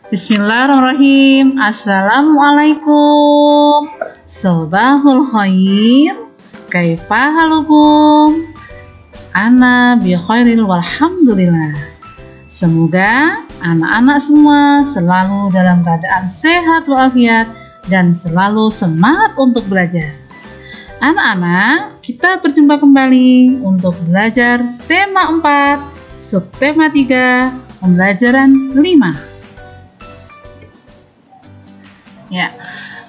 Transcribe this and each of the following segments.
Bismillahirrahmanirrahim. Assalamualaikum. Sobahul khair. Kaifa halukum? Ana bi khairil walhamdulillah. Semoga anak-anak semua selalu dalam keadaan sehat walafiat dan selalu semangat untuk belajar. Anak-anak, kita berjumpa kembali untuk belajar tema 4, subtema 3, pembelajaran 5. Ya,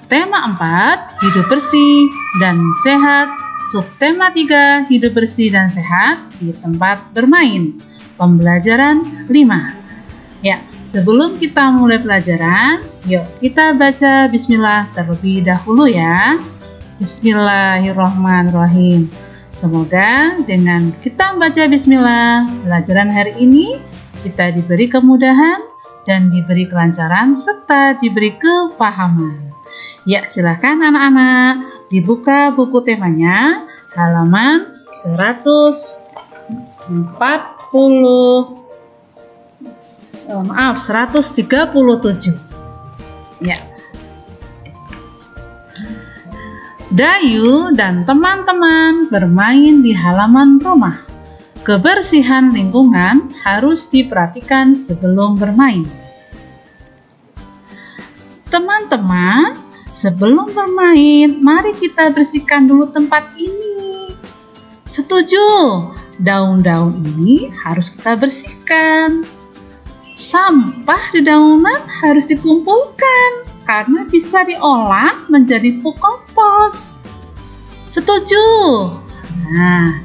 tema 4, hidup bersih dan sehat. Subtema 3, hidup bersih dan sehat di tempat bermain. Pembelajaran 5. Ya, sebelum kita mulai pelajaran, yuk kita baca bismillah terlebih dahulu ya. Bismillahirrahmanirrahim. Semoga dengan kita membaca bismillah, pelajaran hari ini kita diberi kemudahan dan diberi kelancaran serta diberi kepahaman. Ya, silakan anak-anak dibuka buku temanya halaman 137. Ya. Dayu dan teman-teman bermain di halaman rumah. Kebersihan lingkungan harus diperhatikan sebelum bermain. Teman-teman, sebelum bermain, mari kita bersihkan dulu tempat ini. Setuju? Daun-daun ini harus kita bersihkan. Sampah di daunan harus dikumpulkan karena bisa diolah menjadi pupuk kompos. Setuju? Nah,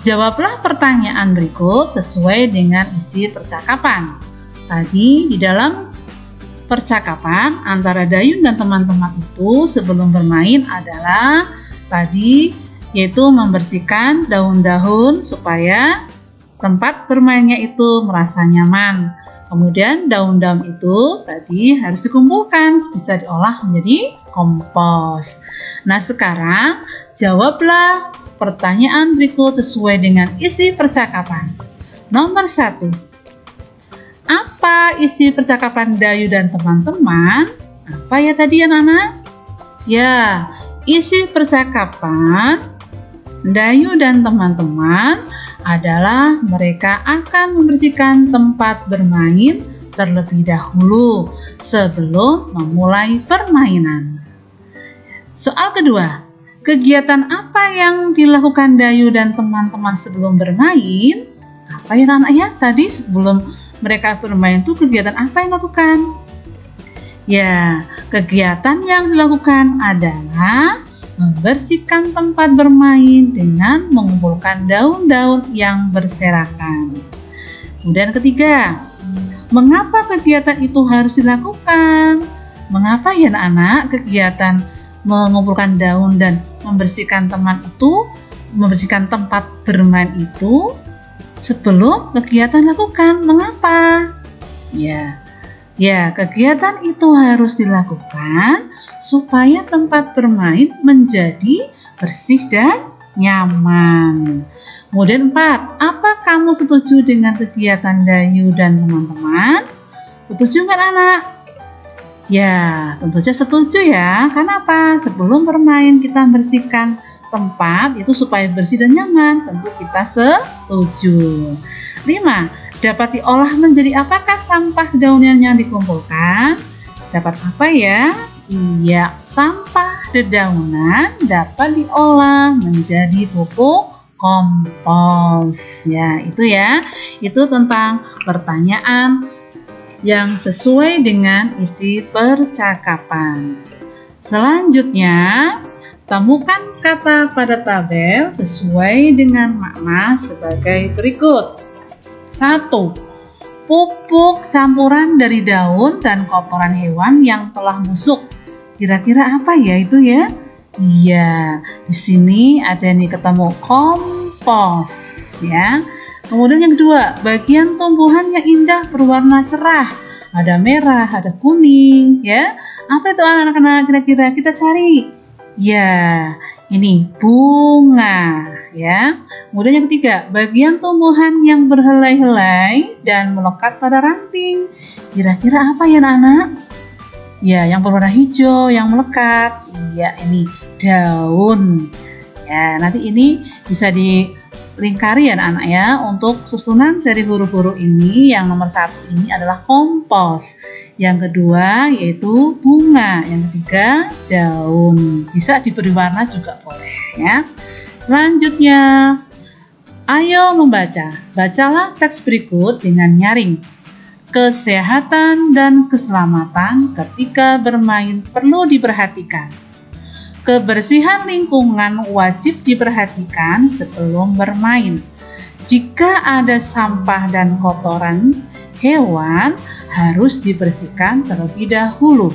jawablah pertanyaan berikut sesuai dengan isi percakapan. Tadi di dalam percakapan antara Dayun dan teman-teman itu sebelum bermain adalah tadi yaitu membersihkan daun-daun supaya tempat bermainnya itu merasa nyaman. Kemudian daun-daun itu tadi harus dikumpulkan bisa diolah menjadi kompos. Nah, sekarang jawablah pertanyaan berikut sesuai dengan isi percakapan. Nomor 1. Apa isi percakapan Dayu dan teman-teman? Apa ya tadi anak-anak? Ya, isi percakapan Dayu dan teman-teman adalah mereka akan membersihkan tempat bermain terlebih dahulu sebelum memulai permainan. Soal kedua. Kegiatan apa yang dilakukan Dayu dan teman-teman sebelum bermain? Apa ya anak ya? Tadi sebelum mereka bermain itu kegiatan apa yang dilakukan? Ya, kegiatan yang dilakukan adalah membersihkan tempat bermain dengan mengumpulkan daun-daun yang berserakan. Kemudian ketiga, mengapa kegiatan itu harus dilakukan? Mengapa ya anak-anak kegiatan mengumpulkan daun dan membersihkan membersihkan tempat bermain itu sebelum kegiatan dilakukan? Mengapa? Ya, kegiatan itu harus dilakukan supaya tempat bermain menjadi bersih dan nyaman. Kemudian 4, apa kamu setuju dengan kegiatan Dayu dan teman-teman? Setuju nggak anak? Ya, tentu saja setuju ya. Kenapa? Sebelum bermain kita bersihkan tempat itu supaya bersih dan nyaman. Tentu kita setuju. 5. Dapat diolah menjadi apakah sampah daun yang dikumpulkan? Dapat apa ya? Iya, sampah dedaunan dapat diolah menjadi pupuk kompos. Ya, itu ya. Itu tentang pertanyaan yang sesuai dengan isi percakapan. Selanjutnya, temukan kata pada tabel sesuai dengan makna sebagai berikut. 1. Pupuk campuran dari daun dan kotoran hewan yang telah busuk. Kira-kira apa ya itu ya? Iya, di sini ada nih ketemu kompos ya. Kemudian yang kedua, bagian tumbuhan yang indah berwarna cerah. Ada merah, ada kuning, ya. Apa itu anak-anak kira-kira kita cari? Ya, ini bunga, ya. Kemudian yang ketiga, bagian tumbuhan yang berhelai-helai dan melekat pada ranting. Kira-kira apa ya anak-anak? Ya, yang berwarna hijau, yang melekat. Iya, ini daun. Ya, nanti ini bisa dilingkari ya anak-anak ya. Untuk susunan dari huruf-huruf ini, yang nomor 1 ini adalah kompos. Yang kedua yaitu bunga. Yang ketiga daun. Bisa diberi warna juga boleh ya. Selanjutnya, ayo membaca. Bacalah teks berikut dengan nyaring. Kesehatan dan keselamatan ketika bermain perlu diperhatikan. Kebersihan lingkungan wajib diperhatikan sebelum bermain. Jika ada sampah dan kotoran hewan, harus dibersihkan terlebih dahulu.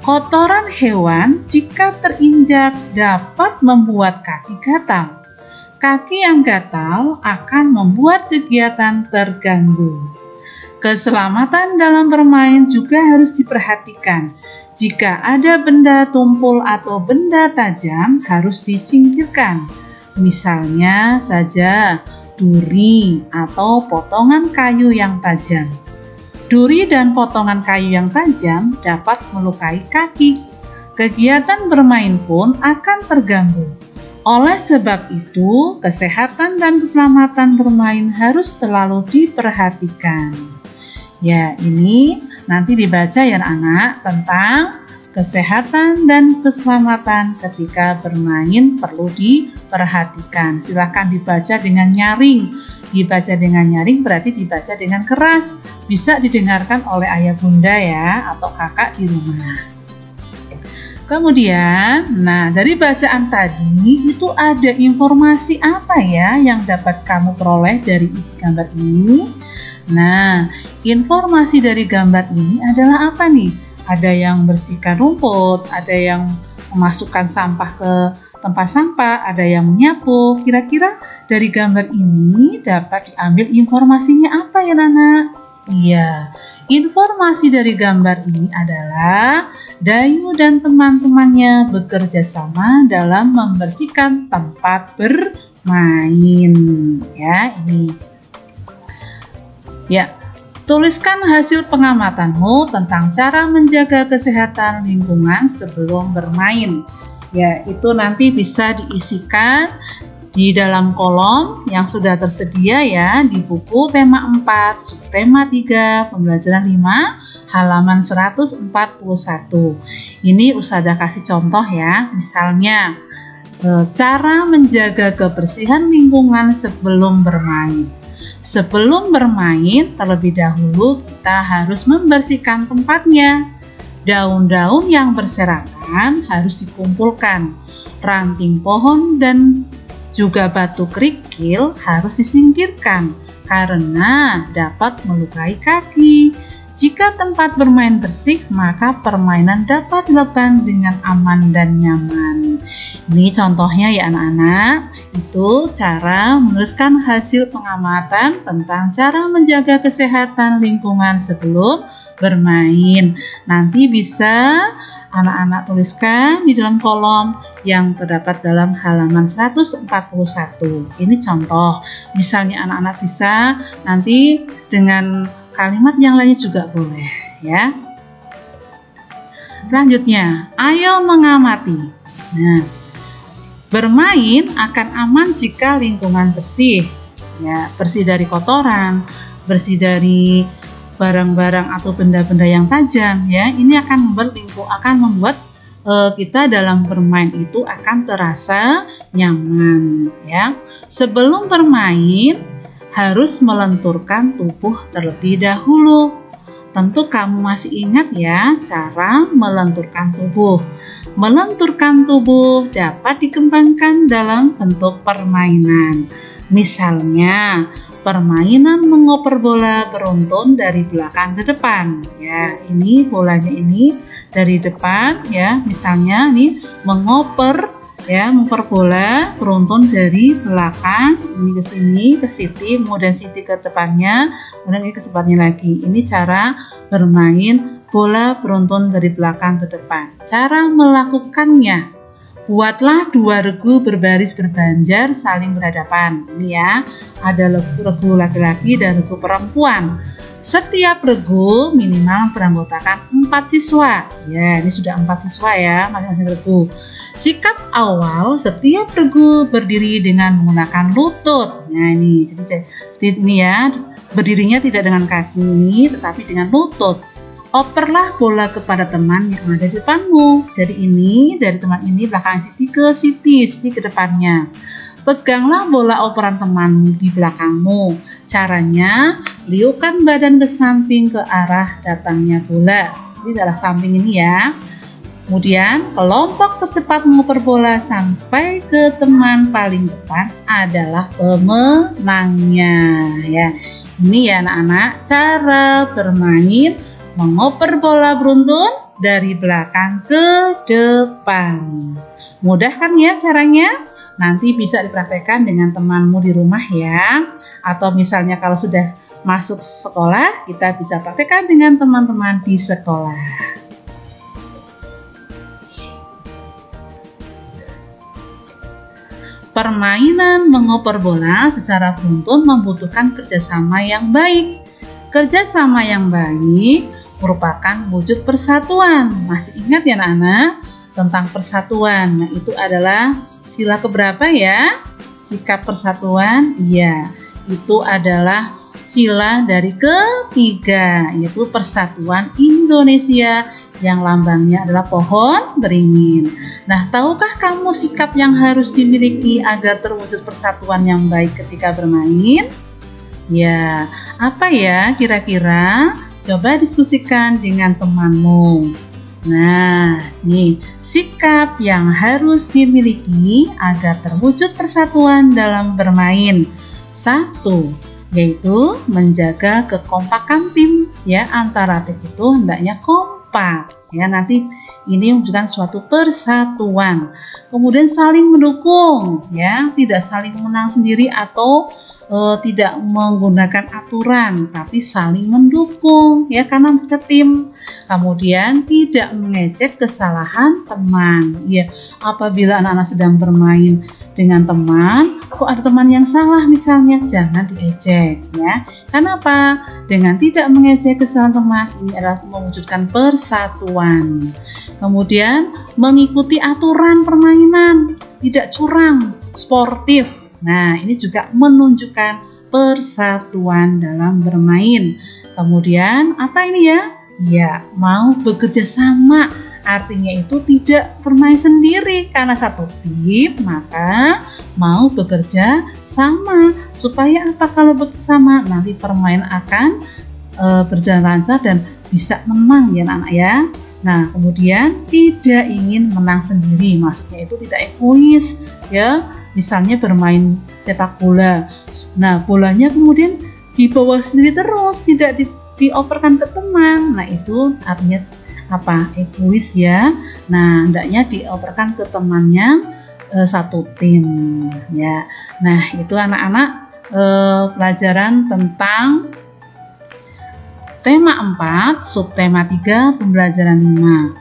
Kotoran hewan jika terinjak dapat membuat kaki gatal. Kaki yang gatal akan membuat kegiatan terganggu. Keselamatan dalam bermain juga harus diperhatikan. Jika ada benda tumpul atau benda tajam harus disingkirkan. Misalnya saja duri atau potongan kayu yang tajam. Duri dan potongan kayu yang tajam dapat melukai kaki. Kegiatan bermain pun akan terganggu. Oleh sebab itu, kesehatan dan keselamatan bermain harus selalu diperhatikan. Ya, ini nanti dibaca ya anak-anak tentang kesehatan dan keselamatan ketika bermain perlu diperhatikan. Silahkan dibaca dengan nyaring. Dibaca dengan nyaring berarti dibaca dengan keras. Bisa didengarkan oleh ayah bunda ya atau kakak di rumah. Kemudian, dari bacaan tadi itu ada informasi apa ya yang dapat kamu peroleh dari isi gambar ini? Nah, informasi dari gambar ini adalah apa nih? Ada yang bersihkan rumput, ada yang memasukkan sampah ke tempat sampah, ada yang menyapu. Kira-kira dari gambar ini dapat diambil informasinya apa ya Nana? Iya, informasi dari gambar ini adalah Dayu dan teman-temannya bekerja sama dalam membersihkan tempat bermain. Ya, ini. Ya, tuliskan hasil pengamatanmu tentang cara menjaga kesehatan lingkungan sebelum bermain. Ya, itu nanti bisa diisikan di dalam kolom yang sudah tersedia ya di buku tema 4, subtema 3, pembelajaran 5, halaman 141. Ini Ustazah kasih contoh ya, misalnya cara menjaga kebersihan lingkungan sebelum bermain. Sebelum bermain, terlebih dahulu kita harus membersihkan tempatnya. Daun-daun yang berserakan harus dikumpulkan. Ranting pohon dan juga batu kerikil harus disingkirkan karena dapat melukai kaki. Jika tempat bermain bersih, maka permainan dapat dilakukan dengan aman dan nyaman. Ini contohnya ya anak-anak, itu cara menuliskan hasil pengamatan tentang cara menjaga kesehatan lingkungan sebelum bermain. Nanti bisa anak-anak tuliskan di dalam kolom yang terdapat dalam halaman 141. Ini contoh. Misalnya anak-anak bisa nanti dengan kalimat yang lainnya juga boleh ya. Selanjutnya, ayo mengamati. Nah, bermain akan aman jika lingkungan bersih. Ya, bersih dari kotoran, bersih dari barang-barang atau benda-benda yang tajam ya. Ini akan membuat kita dalam bermain itu akan terasa nyaman ya. Sebelum bermain harus melenturkan tubuh terlebih dahulu. Tentu kamu masih ingat ya cara melenturkan tubuh. Melenturkan tubuh dapat dikembangkan dalam bentuk permainan. Misalnya, permainan mengoper bola beruntun dari belakang ke depan. Ya, ini bolanya ini dari depan ya. Misalnya nih mengoper ya, mengoper bola beruntun dari belakang ini ke sini ke Siti, kemudian Siti ke depannya, kemudian ini ke sebelahnya lagi. Ini cara bermain bola beruntun dari belakang ke depan. Cara melakukannya, Buatlah 2 regu berbaris berbanjar saling berhadapan. Ini ya, ada regu laki-laki dan regu perempuan. Setiap regu minimal beranggotakan 4 siswa. Ya, ini sudah 4 siswa ya, masing-masing regu. Sikap awal, setiap regu berdiri dengan menggunakan lutut. Nah ini, jadi ini ya, berdirinya tidak dengan kaki, tetapi dengan lutut. Operlah bola kepada teman yang ada di depanmu. Jadi ini dari teman ini belakang Siti ke depannya. Peganglah bola operan temanmu di belakangmu. Caranya, liukkan badan ke samping ke arah datangnya bola. Ini adalah samping ini ya. Kemudian kelompok tercepat mengoper bola sampai ke teman paling depan adalah pemenangnya. Ya, ini ya anak-anak cara bermain mengoper bola beruntun dari belakang ke depan. Mudah kan ya caranya? Nanti bisa dipraktekkan dengan temanmu di rumah ya. Atau misalnya kalau sudah masuk sekolah, kita bisa praktekkan dengan teman-teman di sekolah. Permainan mengoper bola secara beruntun membutuhkan kerjasama yang baik. Kerjasama yang baik merupakan wujud persatuan. Masih ingat ya anak-anak tentang persatuan? Nah, itu adalah sila keberapa ya? Sikap persatuan? Iya, itu adalah sila dari ketiga, yaitu Persatuan Indonesia yang lambangnya adalah pohon beringin. Nah, tahukah kamu sikap yang harus dimiliki agar terwujud persatuan yang baik ketika bermain? Ya, apa ya kira-kira? Coba diskusikan dengan temanmu. Nah, nih sikap yang harus dimiliki agar terwujud persatuan dalam bermain. 1, yaitu menjaga kekompakan tim. Ya, antara tim itu hendaknya kompak. Ya, nanti ini menunjukkan suatu persatuan. Kemudian saling mendukung, ya, tidak saling menang sendiri atau tidak menggunakan aturan, tapi saling mendukung, ya, karena kita tim. Kemudian tidak mengejek kesalahan teman. Ya, apabila anak-anak sedang bermain dengan teman, kok ada teman yang salah misalnya, jangan diejek, ya. Kenapa? Dengan tidak mengejek kesalahan teman, ini adalah mewujudkan persatuan. Kemudian mengikuti aturan permainan, tidak curang, sportif. Nah, ini juga menunjukkan persatuan dalam bermain. Kemudian, apa ini ya? Ya, mau bekerja sama. Artinya itu tidak bermain sendiri. Karena satu tim, maka mau bekerja sama. Supaya apa kalau bersama? Nanti permainan akan berjalan lancar dan bisa menang ya anak-anak ya. Nah, kemudian tidak ingin menang sendiri. Maksudnya itu tidak egois ya. Misalnya bermain sepak bola, nah bolanya kemudian dibawa sendiri terus, tidak dioperkan ke teman. Nah itu artinya apa? Egois ya. Nah hendaknya dioperkan ke temannya satu tim ya. Nah itu anak-anak pelajaran tentang tema 4, subtema 3, pembelajaran 5.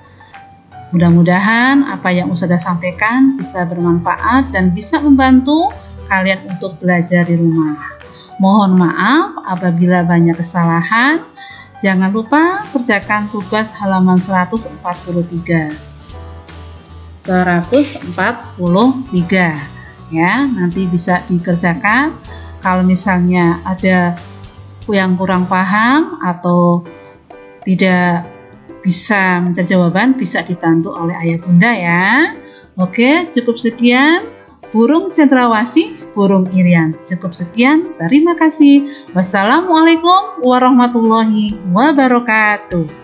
Mudah-mudahan apa yang Ustazah sampaikan bisa bermanfaat dan bisa membantu kalian untuk belajar di rumah. Mohon maaf apabila banyak kesalahan. Jangan lupa kerjakan tugas halaman 143. Ya, nanti bisa dikerjakan. Kalau misalnya ada yang kurang paham atau tidak bisa mencari jawaban, bisa dibantu oleh ayah bunda ya. Oke, cukup sekian. Burung cendrawasih, burung irian. Cukup sekian, terima kasih. Wassalamualaikum warahmatullahi wabarakatuh.